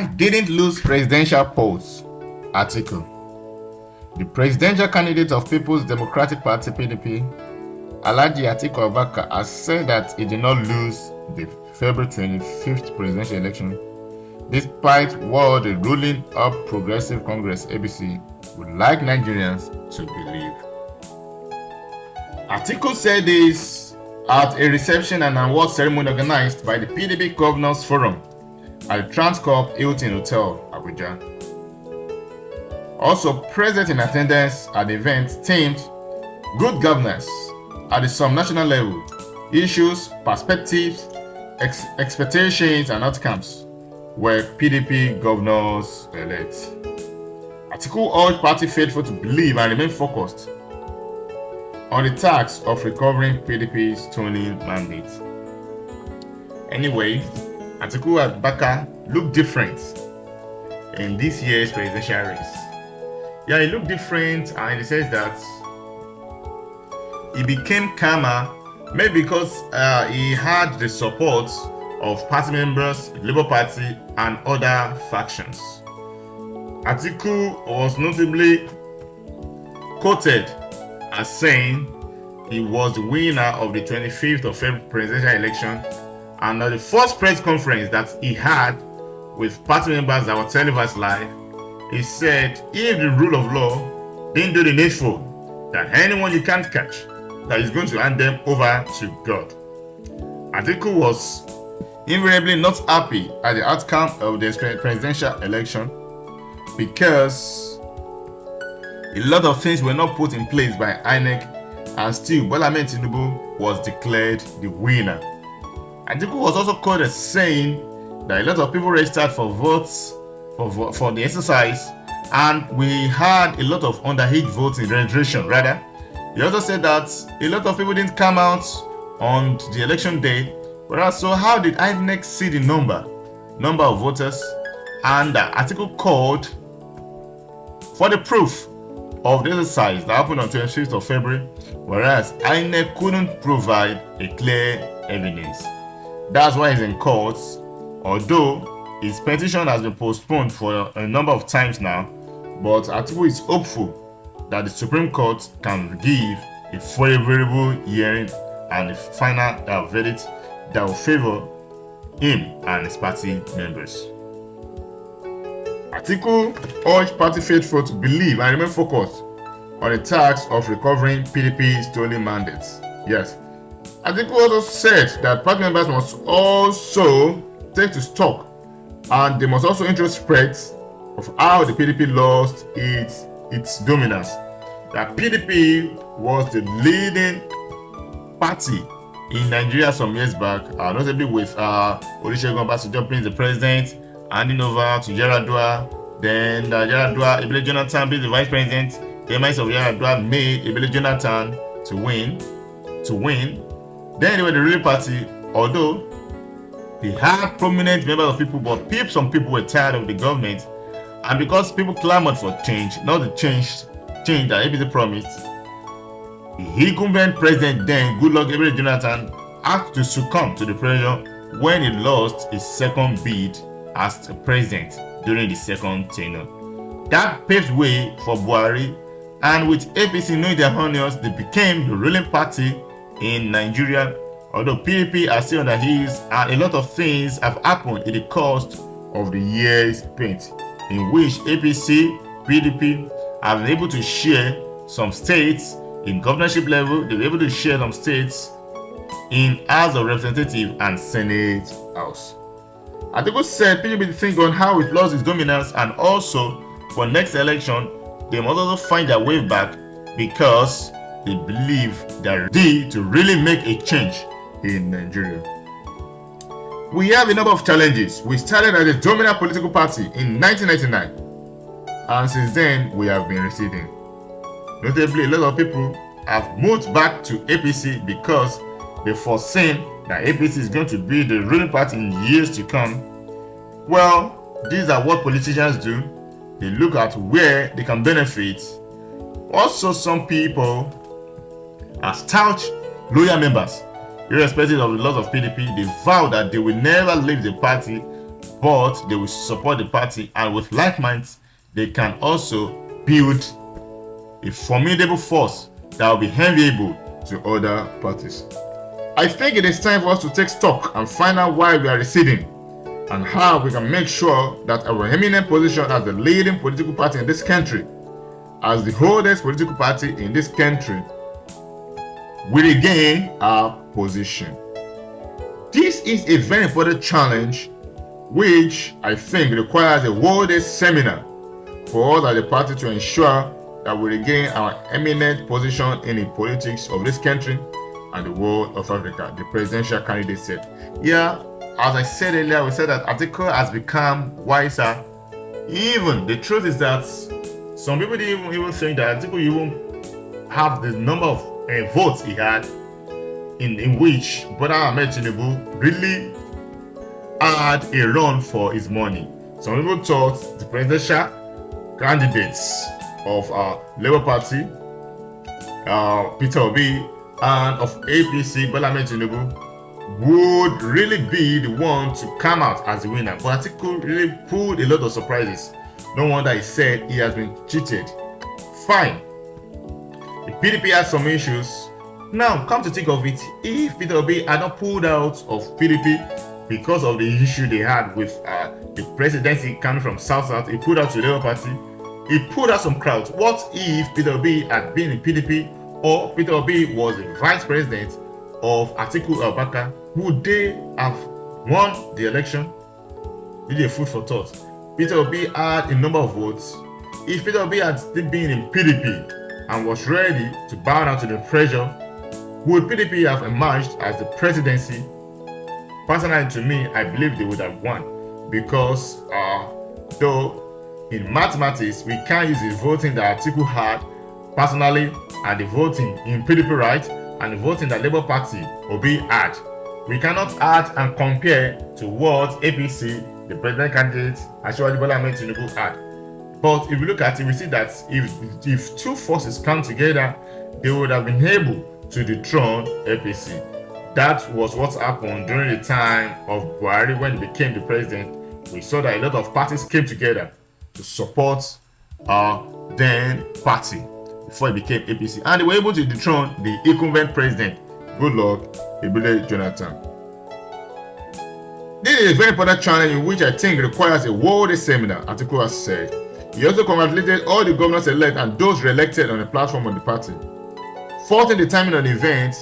I didn't lose presidential polls. Atiku. The presidential candidate of People's Democratic Party (PDP), Alhaji Atiku Abubakar, has said that he did not lose the February 25th presidential election, despite what the ruling All Progressive Congress (APC) would like Nigerians to believe. Atiku said this at a reception and award ceremony organized by the PDP Governors Forum at the Transcorp Hilton Hotel, Abuja. Also present in attendance at the event themed Good Governance at the subnational level, Issues, Perspectives, Expectations and Outcomes were PDP governors elect. Atiku urged party faithful to believe and remain focused on the task of recovering PDP's stolen mandate. Anyway, Atiku Abubakar looked different in this year's presidential race. Yeah, he looked different, and he says that he became calmer, maybe because he had the support of party members, Labour Party, and other factions. Atiku was notably quoted as saying he was the winner of the 25th of February presidential election, and at the first press conference that he had with party members that were televised live, he said if the rule of law didn't do the needful, that anyone you can't catch, that he's going to hand them over to God. Atiku was invariably not happy at the outcome of the presidential election because a lot of things were not put in place by INEC, and still Bola Ahmed Tinubu was declared the winner. Atiku was also quoted as saying that a lot of people registered for votes for the exercise, and we had a lot of underage votes in registration. Rather, he also said that a lot of people didn't come out on the election day. But so how did INEC see the number of voters? And Atiku called for the proof of the exercise that happened on 25th of February, whereas INEC couldn't provide a clear evidence. That's why he's in court, although his petition has been postponed for a number of times now. But Atiku is hopeful that the Supreme Court can give a favorable hearing and a final verdict that will favor him and his party members. Atiku urged party faithful to believe and remain focused on the task of recovering PDP's stolen mandates. Yes, Atiku also said that party members must also take to stock, and they must also introspect of how the PDP lost its dominance. That PDP was the leading party in Nigeria some years back, notably with Olusegun Obasanjo being the president, handing over to Yaradua, then Yaradua, Ebele Jonathan being the vice president. The enemies of Yaradua made Ebele Jonathan to win. Then they were the ruling party, although they had prominent members of people, but some people were tired of the government, and because people clamored for change, not the change that APC promised, the incumbent president then, Goodluck Ebele Jonathan, had to succumb to the pressure when he lost his second bid as president during the second tenure. That paved way for Buhari, and with APC knowing their honors, they became the ruling party in Nigeria. Although PDP are still on their heels, and a lot of things have happened in the course of the years spent, in which APC, PDP have been able to share some states in governorship level. They were able to share some states in House of Representatives and Senate House. Atiku said PDP think on how it lost its dominance, and also for next election they must also find their way back because they believe they're ready to really make a change in Nigeria. We have a number of challenges. We started as a dominant political party in 1999, and since then we have been receding. Notably, a lot of people have moved back to APC because they foreseen that APC is going to be the ruling party in years to come. Well, these are what politicians do. They look at where they can benefit. Also, some people are staunch loyal members. Irrespective of the loss of PDP, they vow that they will never leave the party but they will support the party, and with like minds, they can also build a formidable force that will be enviable to other parties. I think it is time for us to take stock and find out why we are receding and how we can make sure that our eminent position as the leading political party in this country, as the oldest political party in this country, will regain our position. This is a very important challenge which I think requires a world-day seminar for us as a party to ensure that we regain our eminent position in the politics of this country and the world of Africa, the presidential candidate said. Yeah, as I said earlier, we said that Atiku has become wiser. Even the truth is that some people even think that Atiku even have the number of votes he had in which Bola Ahmed Tinubu really had a run for his money. Some people thought the presidential candidates of Labour Party, Peter Obi, and of APC, Bola Ahmed Tinubu, would really be the one to come out as the winner. But Atiku really pulled a lot of surprises. No wonder he said he has been cheated. Fine. The PDP has some issues. Now, come to think of it, if Peter Obi had not pulled out of PDP because of the issue they had with the presidency coming from South, he pulled out to the Labour Party. He pulled out some crowds. What if Peter Obi had been in PDP, or Peter Obi was the vice president of Atiku Abubakar? Would they have won the election? Really a food for thought. Peter Obi had a number of votes. If Peter Obi had still been in PDP and was ready to bow down to the pressure, would PDP have emerged as the presidency? Personally, to me, I believe they would have won, because though in mathematics we can't use the voting that Atiku had personally and the voting in PDP right and the voting that Labour Party Obi had. We cannot add and compare to what APC, the president candidate, actually Bola Ahmed Tinubu had. But if you look at it, we see that if two forces come together, they would have been able to dethrone APC. That was what happened during the time of Buhari when he became the president. We saw that a lot of parties came together to support our then party before he became APC, and they were able to dethrone the incumbent president, Goodluck Ebele Jonathan. This is a very important challenge in which I think requires a world seminar, Atiku has said. He also congratulated all the governors elect and those re-elected on the platform of the party. Faulting the timing of the event,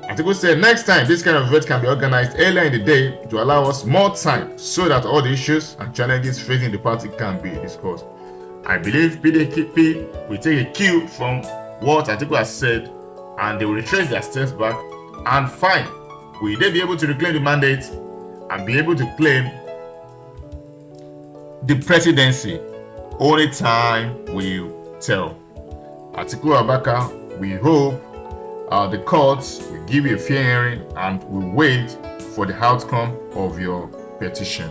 Atiku said next time this kind of event can be organized earlier in the day to allow us more time so that all the issues and challenges facing the party can be discussed. I believe PDP will take a cue from what Atiku has said, and they will retrace their steps back, and fine, will they be able to reclaim the mandate and be able to claim the presidency? Only time will tell. Atiku Abubakar, we hope the courts will give you a fair hearing and will wait for the outcome of your petition.